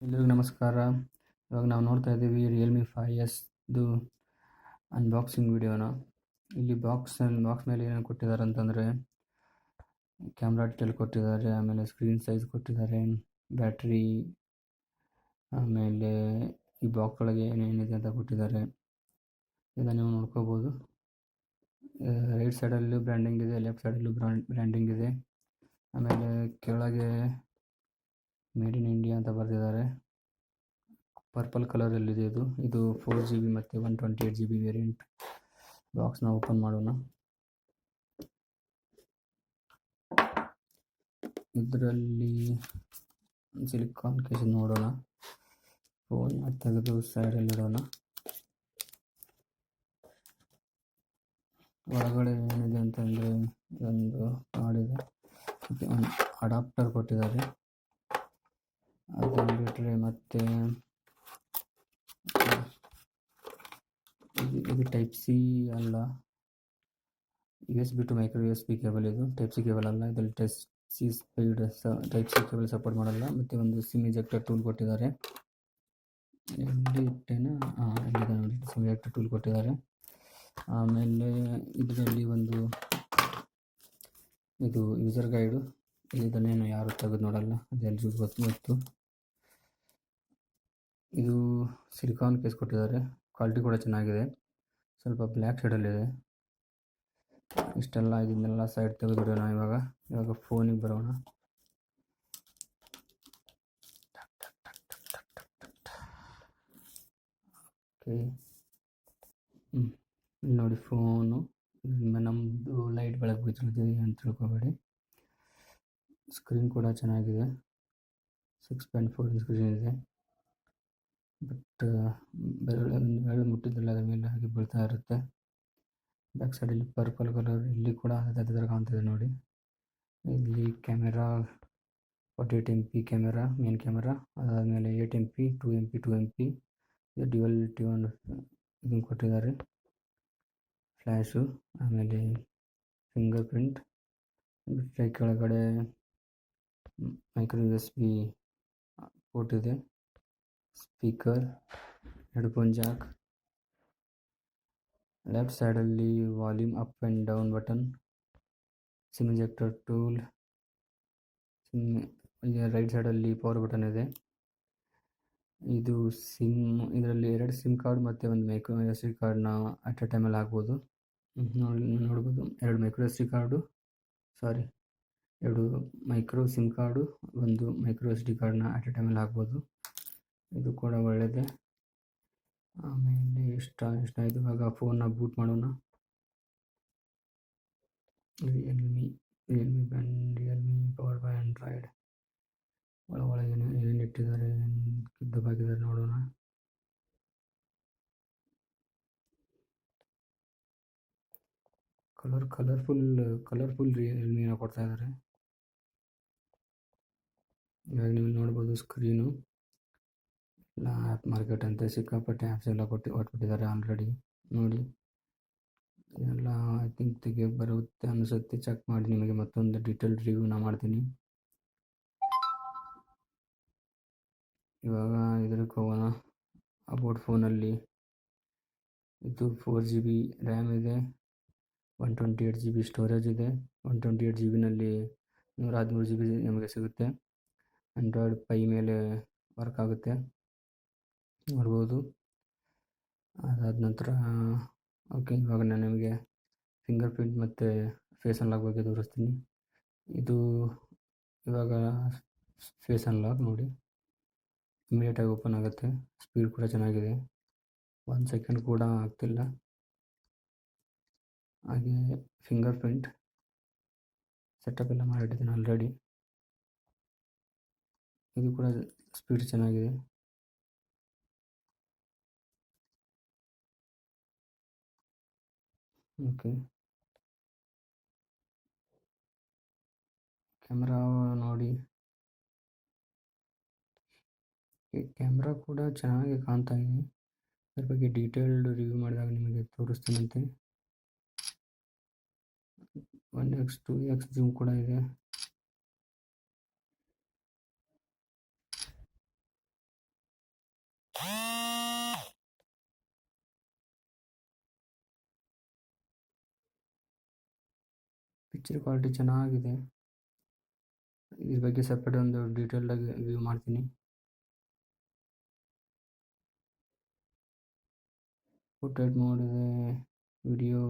ಎಲ್ರಿಗೂ ನಮಸ್ಕಾರ. ಇವಾಗ ನಾವು ನೋಡ್ತಾ ಇದ್ದೀವಿ Realme5sದು ಅನ್ಬಾಕ್ಸಿಂಗ್ ವಿಡಿಯೋನ. ಇಲ್ಲಿ ಬಾಕ್ಸ್ ಮೇಲೆ ಏನೇನು ಕೊಟ್ಟಿದ್ದಾರೆ ಅಂತಂದರೆ ಕ್ಯಾಮ್ರಾ ಡೀಟೇಲ್ ಕೊಟ್ಟಿದ್ದಾರೆ, ಆಮೇಲೆ ಸ್ಕ್ರೀನ್ ಸೈಜ್ ಕೊಟ್ಟಿದ್ದಾರೆ, ಬ್ಯಾಟ್ರಿ, ಆಮೇಲೆ ಈ ಬಾಕ್ಸ್ ಒಳಗೆ ಏನೇನಿದೆ ಅಂತ ಕೊಟ್ಟಿದ್ದಾರೆ. ಇದನ್ನು ನೀವು ನೋಡ್ಕೋಬೋದು. ರೈಟ್ ಸೈಡಲ್ಲೂ ಬ್ರ್ಯಾಂಡಿಂಗ್ ಇದೆ, ಲೆಫ್ಟ್ ಸೈಡಲ್ಲೂ ಬ್ರ್ಯಾಂಡಿಂಗ್ ಇದೆ. ಆಮೇಲೆ ಕೆಳಗೆ ಮೇಡ್ ಇನ್ ಇಂಡಿಯಾ ಅಂತ ಬರೆದಿದ್ದಾರೆ. ಪರ್ಪಲ್ ಕಲರಲ್ಲಿದೆ. ಇದು 4GB ಮತ್ತು 128GB ವೇರಿಯಂಟ್. ಬಾಕ್ಸ್ನ ಓಪನ್ ಮಾಡೋಣ. ಇದರಲ್ಲಿ ಸಿಲಿಕಾನ್ ಕೇಸ್ ನೋಡೋಣ. ಫೋನ್ನ ತೆಗೆದು ಸೈಡಲ್ಲಿಡೋಣ. ಒಳಗಡೆ ಏನಿದೆ ಅಂತಂದರೆ ಒಂದು ಕಾರ್ಡ್ ಇದೆ, ಒಂದು ಅಡಾಪ್ಟರ್ ಕೊಟ್ಟಿದ್ದಾರೆ. ಅದನ್ನು ಬಿಟ್ಟರೆ ಮತ್ತೆ ಇದು ಟೈಪ್ ಸಿ ಅಲ್ಲ, USB to micro USB cable. ಇದು ಟೈಪ್ ಸಿ ಕೇಬಲ್ ಅಲ್ಲ, ಇದರಲ್ಲಿ ಟೈಪ್ ಸಿ ಕೇಬಲ್ ಸಪೋರ್ಟ್ ಮಾಡಲ್ಲ. ಮತ್ತು ಒಂದು ಸಿಮ್ ಇಜೆಕ್ಟರ್ ಟೂಲ್ ಕೊಟ್ಟಿದ್ದಾರೆ. ಎಲ್ಲಿ ಇಟ್ಟೇನಾ, ಇಲ್ಲಿದೆ ನೋಡಿ, ಸಿಮ್ ಇಜೆಕ್ಟರ್ ಟೂಲ್ ಕೊಟ್ಟಿದ್ದಾರೆ. ಆಮೇಲೆ ಇದರಲ್ಲಿ ಇದು ಯೂಸರ್ ಗೈಡು. ಇದನ್ನೇನು ಯಾರು ತೆಗೆದು ನೋಡಲ್ಲ, ಅದೆಲ್ಲರಿಗೂ ಗೊತ್ತು. ಇದು ಸಿಲಿಕಾನ್ ಕೇಸ್ ಕೊಟ್ಟಿದ್ದಾರೆ. ಕ್ವಾಲಿಟಿ ಕೂಡ ಚೆನ್ನಾಗಿದೆ. ಸ್ವಲ್ಪ ಬ್ಲ್ಯಾಕ್ ಶೇಡಲ್ಲಿದೆ. ಇದನ್ನೆಲ್ಲ ಸೈಡ್ ತೆಗೆದುಬಿಡೋಣ. ಇವಾಗ ಫೋನಿಗೆ ಬರೋಣ. ಓಕೆ, ಇಲ್ಲಿ ನೋಡಿ ಫೋನು. ನಮ್ಮದು ಲೈಟ್ ಬೆಳಕು ಬಿದ್ದಿದೆ ಅಂತ ತಿಳ್ಕೊಬೇಡಿ. ಸ್ಕ್ರೀನ್ ಕೂಡ ಚೆನ್ನಾಗಿದೆ, 6.4 ಇಂಚ್ ಸ್ಕ್ರೀನ್ ಇದೆ. ಬಟ್ ಬೆರಳು ಮುಟ್ಟಿದ್ದಿಲ್ಲ ಅದರ ಮೇಲೆ, ಹಾಗೆ ಬೀಳ್ತಾ ಇರುತ್ತೆ. ಬ್ಯಾಕ್ ಸೈಡಲ್ಲಿ ಪರ್ಪಲ್ ಕಲರ್, ಇಲ್ಲಿ ಕೂಡ ಅದೇ ಥರ ಕಾಣ್ತಿದೆ ನೋಡಿ. ಇಲ್ಲಿ camera 48MP camera, main camera. ಅದಾದಮೇಲೆ 8MP, 2MP, 2MP. ಇದು ಡ್ಯುಯಲ್ ಟ್ಯೂನ್ ಇದನ್ನು ಕೊಟ್ಟಿದ್ದಾರೆ, ಫ್ಲ್ಯಾಶು. ಆಮೇಲೆ ಫಿಂಗರ್ ಪ್ರಿಂಟ್. ಬಿಟ್ಟರೆ ಕೆಳಗಡೆ ಮೈಕ್ರೋ USB ಪೋರ್ಟ್ ಇದೆ, ಸ್ಪೀಕರ್, ಹೆಡ್ಫೋನ್ ಜಾಕ್. ಲೆಫ್ಟ್ ಸೈಡಲ್ಲಿ volume up and down button, sim ejector tool. Right ಸೈಡಲ್ಲಿ ಪವರ್ ಬಟನ್ ಇದೆ. ಇದು ಇದರಲ್ಲಿ 2 ಸಿಮ್ ಕಾರ್ಡ್ ಮತ್ತು ಒಂದು ಮೈಕ್ರೋ SD ಕಾರ್ಡ್ನ ಅಟ್ ಎ ಟೈಮಲ್ಲಿ ಹಾಕ್ಬೋದು. ನೋಡ್ಬೋದು, 2 micro SD card, 2 micro sim card, ಒಂದು ಮೈಕ್ರೋ SD ಕಾರ್ಡ್ನ ಅಟ್ ಎ ಟೈಮಲ್ಲಿ ಹಾಕ್ಬೋದು. ಇದು ಕೂಡ ಒಳ್ಳೆಯದೇ. ಆಮೇಲೆ ಇಷ್ಟ ಆಯಿತು. ಇವಾಗ ಫೋನ್ನ ಬೂಟ್ ಮಾಡೋಣ. Realme power by Android. ಒಳಗೆ ಏನೇನು ಇಟ್ಟಿದ್ದಾರೆ, ಏನು ಬಾಕಿದ್ದಾರೆ ನೋಡೋಣ. ಕಲರ್ಫುಲ್ ರಿಯಲ್ಮಿನ ಕೊಡ್ತಾ ಇದ್ದಾರೆ. ಇವಾಗ ನೀವು ನೋಡ್ಬೋದು ಸ್ಕ್ರೀನು. ಎಲ್ಲ ಆ್ಯಪ್ ಮಾರ್ಕೆಟ್ ಅಂತ ಸಿಕ್ಕಾಪಟ್ಟೆ ಆ್ಯಪ್ಸ್ ಎಲ್ಲ ಕೊಟ್ಬಿಟ್ಟಿದ್ದಾರೆ ಆಲ್ರೆಡಿ. ನೋಡಿ, ಇದೆಲ್ಲ ಐ ಥಿಂಕ್ ತೆಗಿಯೋಕ್ಕೆ ಬರುತ್ತೆ ಅನಿಸುತ್ತೆ. ಚೆಕ್ ಮಾಡಿ, ನಿಮಗೆ ಮತ್ತೊಂದು ಡೀಟೇಲ್ಡ್ ರಿವ್ಯೂನ ಮಾಡ್ತೀನಿ. ಇವಾಗ ಇದಕ್ಕೆ ಹೋಗೋಣ. ಅಬೌಟ್ ಫೋನಲ್ಲಿ ಇದು 4GB ರ್ಯಾಮ್ ಇದೆ, 128GB ಸ್ಟೋರೇಜ್ ಇದೆ. 128GBನಲ್ಲಿ 113GB ನಮಗೆ ಸಿಗುತ್ತೆ. ಆಂಡ್ರಾಯ್ಡ್ ಪೈ ಮೇಲೆ ವರ್ಕ್ ಆಗುತ್ತೆ, ನೋಡ್ಬೋದು. ಅದಾದ ನಂತರ ಓಕೆ, ಇವಾಗ ನಾನು ನಿಮಗೆ ಫಿಂಗರ್ ಪ್ರಿಂಟ್ ಮತ್ತು ಫೇಸ್ ಅನ್ಲಾಕ್ ಬಗ್ಗೆ ತೋರಿಸ್ತೀನಿ. ಇದು ಇವಾಗ ಫೇಸ್ ಅನ್ಲಾಕ್ ನೋಡಿ, ಇಮಿಡಿಯೇಟಾಗಿ ಓಪನ್ ಆಗುತ್ತೆ. ಸ್ಪೀಡ್ ಕೂಡ ಚೆನ್ನಾಗಿದೆ, 1 ಸೆಕೆಂಡ್ ಕೂಡ ಆಗ್ತಿಲ್ಲ. ಹಾಗೆ ಫಿಂಗರ್ ಪ್ರಿಂಟ್ ಸೆಟಪ್ ಎಲ್ಲ ಮಾಡಿಟ್ಟಿದ್ದೀನಿ ಆಲ್ರೆಡಿ. ಇದು ಕೂಡ ಸ್ಪೀಡ್ ಚೆನ್ನಾಗಿದೆ. ಓಕೆ, ಕ್ಯಾಮ್ರಾ ನೋಡಿ. ಕ್ಯಾಮ್ರಾ ಕೂಡ ಚೆನ್ನಾಗಿ ಕಾಣ್ತಾ ಇದೆ. ಅದ್ರ ಬಗ್ಗೆ ಡೀಟೇಲ್ಡ್ ರಿವ್ಯೂ ಮಾಡಿದಾಗ ನಿಮಗೆ ತೋರಿಸ್ತೀನಂತೆ. 1x 2x ಜೂಮ್ ಕೂಡ ಇದೆ. ಪಿಕ್ಚರ್ ಕ್ವಾಲಿಟಿ ಚೆನ್ನಾಗಿದೆ. ಇದ್ರ ಬಗ್ಗೆ ಸಪ್ರೇಟ್ ಒಂದು ಡೀಟೇಲ್ಡಾಗಿ ರಿವ್ಯೂ ಮಾಡ್ತೀನಿ. ಪೋರ್ಟ್ರೇಟ್ ಮೋಡ್ ಇದೆ, ವಿಡಿಯೋ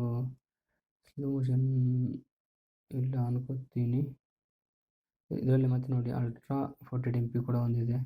ಸ್ಲೋ ಮೋಷನ್ ಇಲ್ಲ ಅನ್ಕೋತೀನಿ. ಇದರಲ್ಲಿ ಮತ್ತೆ ನೋಡಿ ಅಲ್ಟ್ರಾ 48 MP ಕೂಡ ಒಂದಿದೆ.